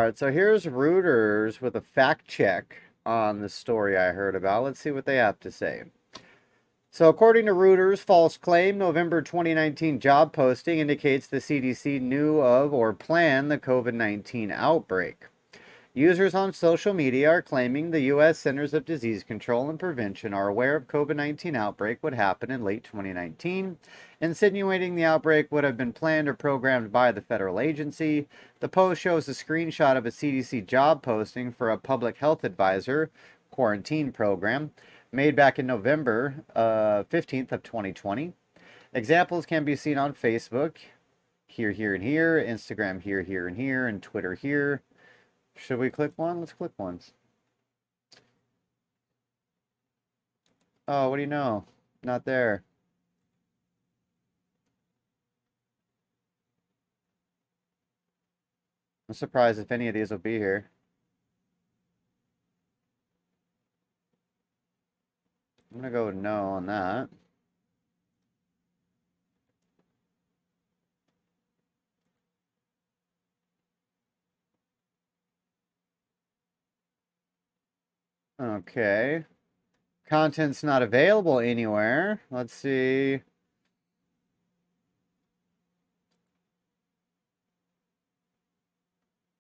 right, so here's Reuters with a fact check on the story I heard about. Let's see what they have to say. So, according to Reuters, false claim November 2019 job posting indicates the CDC knew of or planned the COVID-19 outbreak. Users on social media are claiming the U.S. Centers of Disease Control and Prevention are aware of COVID-19 outbreak would happen in late 2019, insinuating the outbreak would have been planned or programmed by the federal agency. The post shows a screenshot of a CDC job posting for a public health advisor quarantine program made back in November 15th of 2020. Examples can be seen on Facebook, here, and here, Instagram, here, and here, and Twitter here. Should we click one? Let's click once. Oh, what do you know? Not there. I'm surprised if any of these will be here. I'm gonna go no on that. Okay. Content's not available anywhere. Let's see.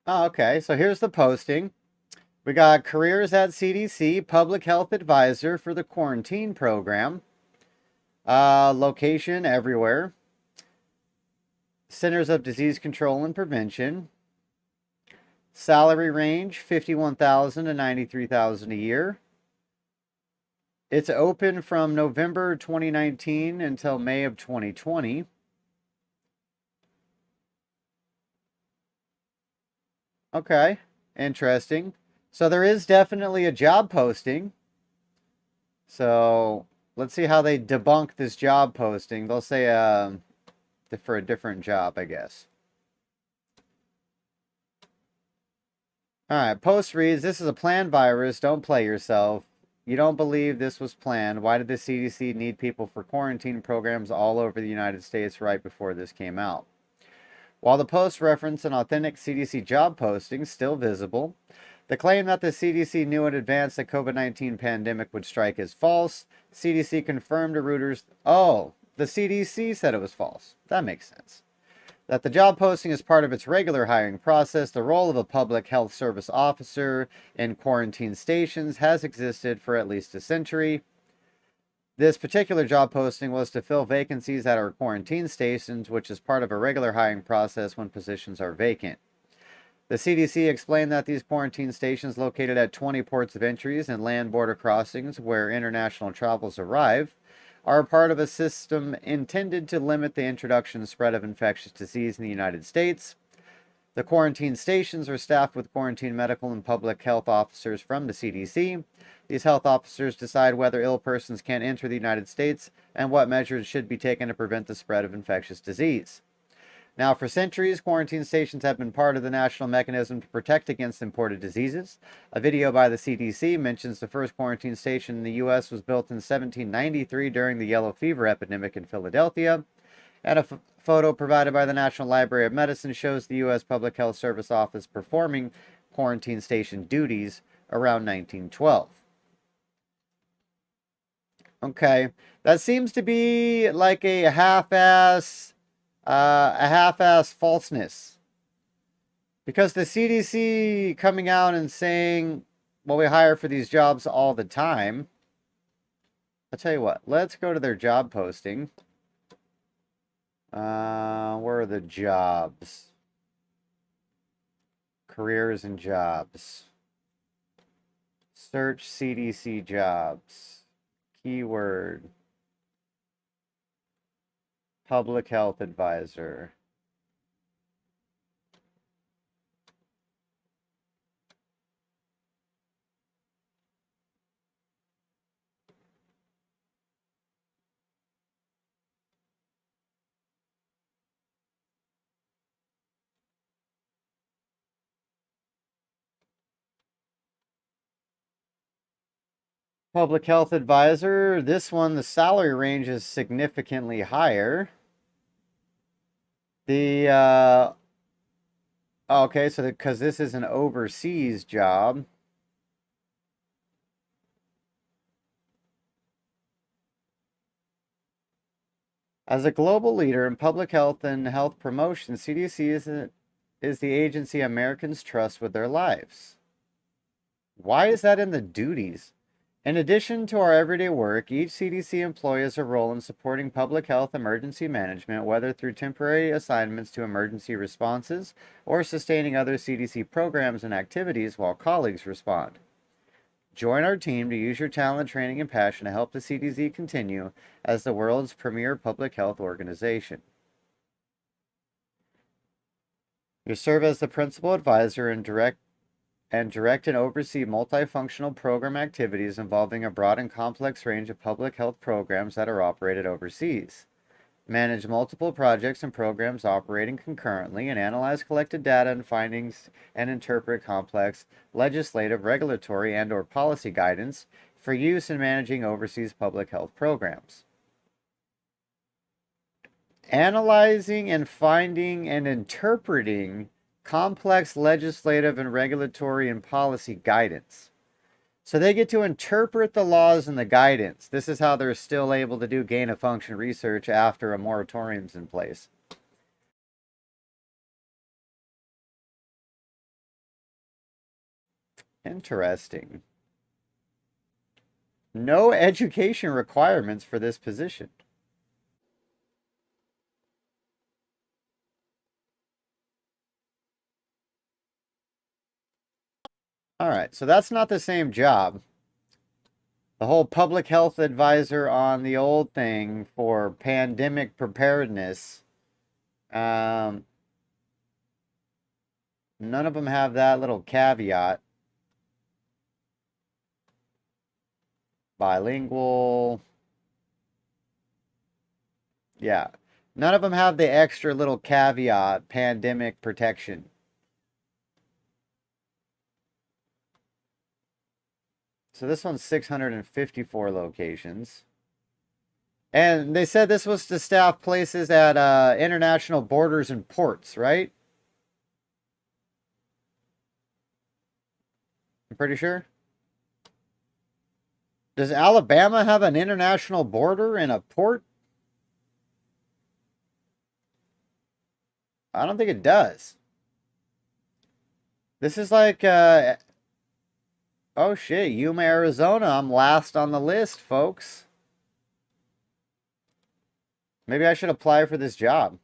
Oh, okay. So here's the posting. We got careers at CDC, public health advisor for the quarantine program. Location everywhere. Centers of Disease Control and Prevention. Salary range $51,000 to $93,000 a year. It's open from November 2019 until May of 2020. Okay, interesting. So there is definitely a job posting. So let's see how they debunk this job posting. They'll say for a different job, I guess. All right, post reads, this is a planned virus. Don't play yourself. You don't believe this was planned. Why did the CDC need people for quarantine programs all over the United States right before this came out? While the post referenced an authentic CDC job posting still visible, the claim that the CDC knew in advance the COVID-19 pandemic would strike is false. CDC confirmed to Reuters, oh, the CDC said it was false. That makes sense. That the job posting is part of its regular hiring process. The role of a public health service officer in quarantine stations has existed for at least a century. This particular job posting was to fill vacancies at our quarantine stations, which is part of a regular hiring process when positions are vacant. The CDC explained that these quarantine stations, located at 20 ports of entries and land border crossings where international travelers arrive, are part of a system intended to limit the introduction and spread of infectious disease in the United States. The quarantine stations are staffed with quarantine medical and public health officers from the CDC. These health officers decide whether ill persons can enter the United States and what measures should be taken to prevent the spread of infectious disease. Now, for centuries, quarantine stations have been part of the national mechanism to protect against imported diseases. A video by the CDC mentions the first quarantine station in the U.S. was built in 1793 during the yellow fever epidemic in Philadelphia. And a photo provided by the National Library of Medicine shows the U.S. Public Health Service Office performing quarantine station duties around 1912. Okay, that seems to be like a half-ass falseness. Because the CDC coming out and saying, well, we hire for these jobs all the time. I'll tell you what, let's go to their job posting. Where are the jobs? Careers and jobs. Search CDC jobs. Keyword. Public health advisor. Public health advisor. This one, the salary range is significantly higher. The Oh, okay, so because this is an overseas job. As a global leader in public health and health promotion, CDC is the agency Americans trust with their lives. Why is that in the duties? In addition to our everyday work, each CDC employee has a role in supporting public health emergency management, whether through temporary assignments to emergency responses or sustaining other CDC programs and activities while colleagues respond. Join our team to use your talent, training, and passion to help the CDC continue as the world's premier public health organization. You serve as the principal advisor and direct and oversee multifunctional program activities involving a broad and complex range of public health programs that are operated overseas. Manage multiple projects and programs operating concurrently and analyze collected data and findings and interpret complex legislative, regulatory, and/or policy guidance for use in managing overseas public health programs. Analyzing and finding and interpreting complex legislative and regulatory and policy guidance. So they get to interpret the laws and the guidance. This is how they're still able to do gain of function research after a moratorium's in place. Interesting. No education requirements for this position. All right, so that's not the same job. The whole public health advisor on the old thing for pandemic preparedness. None of them have that little caveat. Bilingual. Yeah. None of them have the extra little caveat, pandemic protection. So this one's 654 locations. And they said this was to staff places at international borders and ports, right? I'm pretty sure. Does Alabama have an international border and a port? I don't think it does. This is like, oh shit, Yuma, Arizona. I'm last on the list, folks. Maybe I should apply for this job.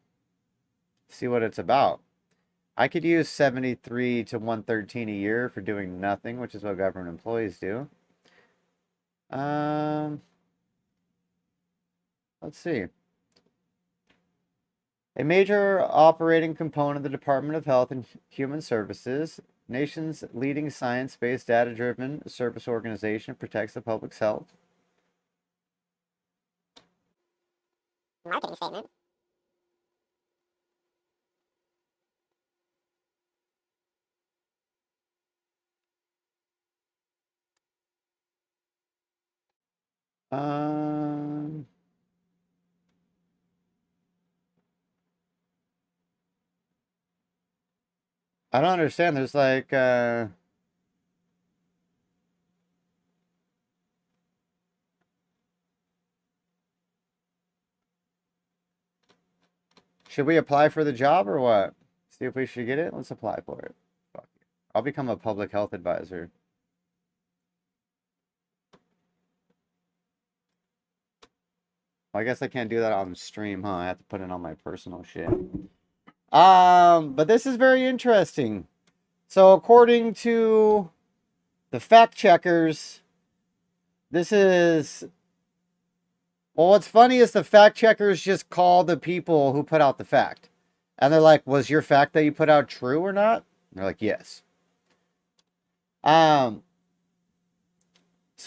See what it's about. I could use 73 to 113 a year for doing nothing, which is what government employees do. Let's see. A major operating component of the Department of Health and Human Services, nation's leading science-based, data-driven service organization, protects the public's health. Marketing statement. Um, I don't understand. There's like, should we apply for the job or what? See if we should get it? Let's apply for it. Fuck it. I'll become a public health advisor. Well, I guess I can't do that on stream, huh? I have to put it on my personal shit. But this is very interesting. So according to the fact checkers, this is, well, what's funny is the fact checkers just call the people who put out the fact. And they're like, was your fact that you put out true or not? And they're like, yes. So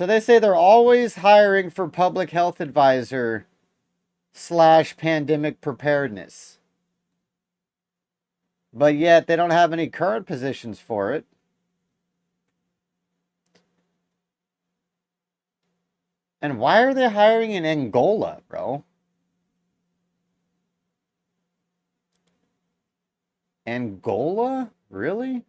they say they're always hiring for public health advisor / pandemic preparedness. But yet they don't have any current positions for it. And why are they hiring in Angola, bro? Angola? Really?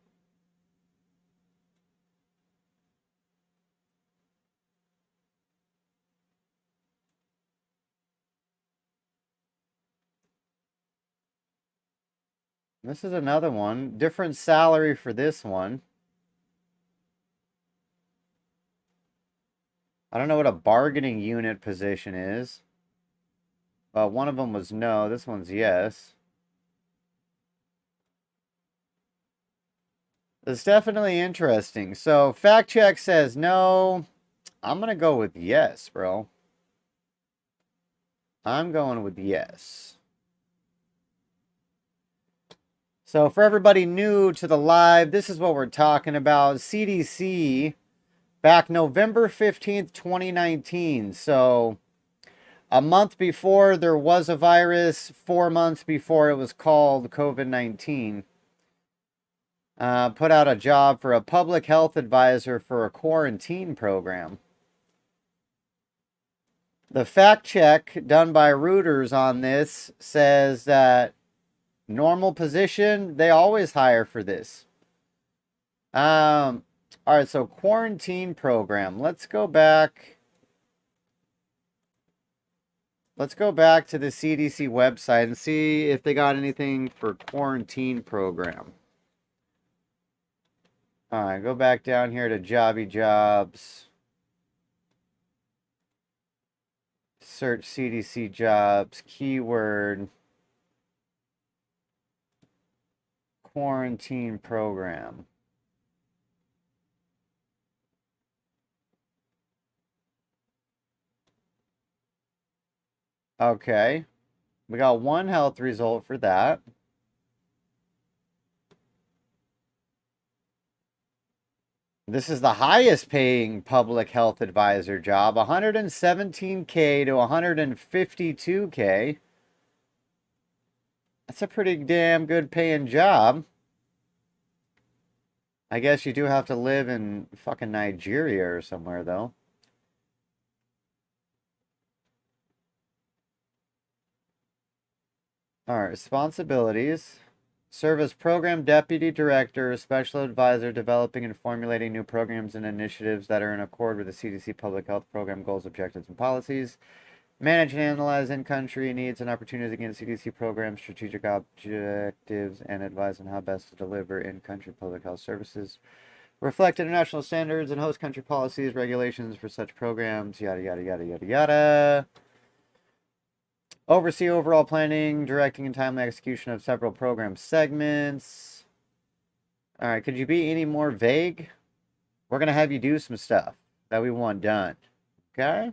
This is another one. Different salary for this one. I don't know what a bargaining unit position is. One of them was no. This one's yes. It's definitely interesting. So fact check says no. I'm gonna go with yes, bro. I'm going with yes. So for everybody new to the live, this is what we're talking about. CDC back November 15th, 2019. So a month before there was a virus, 4 months before it was called COVID-19. Put out a job for a public health advisor for a quarantine program. The fact check done by Reuters on this says that normal position, they always hire for this. All right, so quarantine program. Let's go back. Let's go back to the CDC website and see if they got anything for quarantine program. All right, go back down here to Jobby Jobs. Search CDC jobs, keyword, quarantine program. Okay, we got one health result for that. This is the highest paying public health advisor job, 117K to 152K. That's a pretty damn good paying job. I guess you do have to live in fucking Nigeria or somewhere, though. All right, responsibilities. Serve as program deputy director, special advisor, developing and formulating new programs and initiatives that are in accord with the CDC public health program goals, objectives, and policies. Manage and analyze in-country needs and opportunities against CDC programs, strategic objectives, and advise on how best to deliver in-country public health services. Reflect international standards and host country policies, regulations for such programs, yada, yada, yada, yada, yada. Oversee overall planning, directing, and timely execution of several program segments. All right, could you be any more vague? We're going to have you do some stuff that we want done. Okay?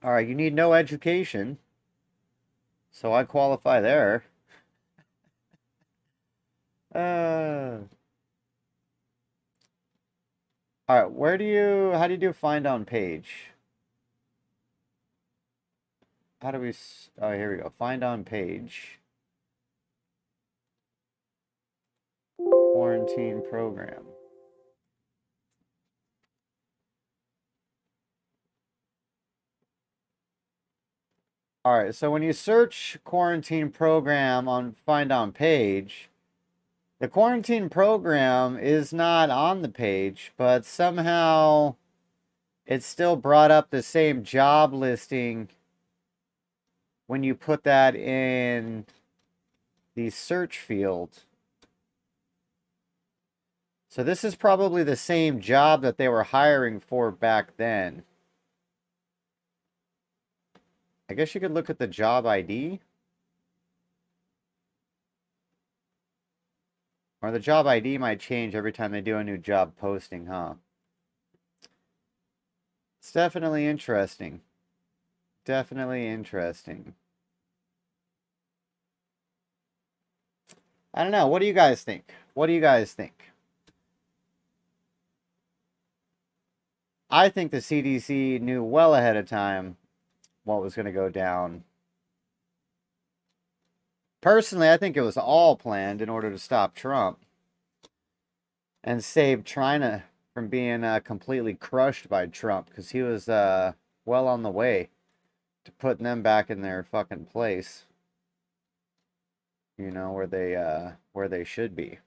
All right, you need no education. So I qualify there. All right, how do you do find on page? How do we, oh, here we go. Find on page. Quarantine program. All right, so when you search quarantine program on find on page, the quarantine program is not on the page, but somehow it still brought up the same job listing when you put that in the search field. So this is probably the same job that they were hiring for back then. I guess you could look at the job ID. Or the job ID might change every time they do a new job posting, huh? It's definitely interesting. Definitely interesting. I don't know. What do you guys think? What do you guys think? I think the CDC knew well ahead of time what was going to go down. Personally, I think it was all planned in order to stop Trump and save China from being completely crushed by Trump because he was well on the way. to putting them back in their fucking place. You know, where they should be.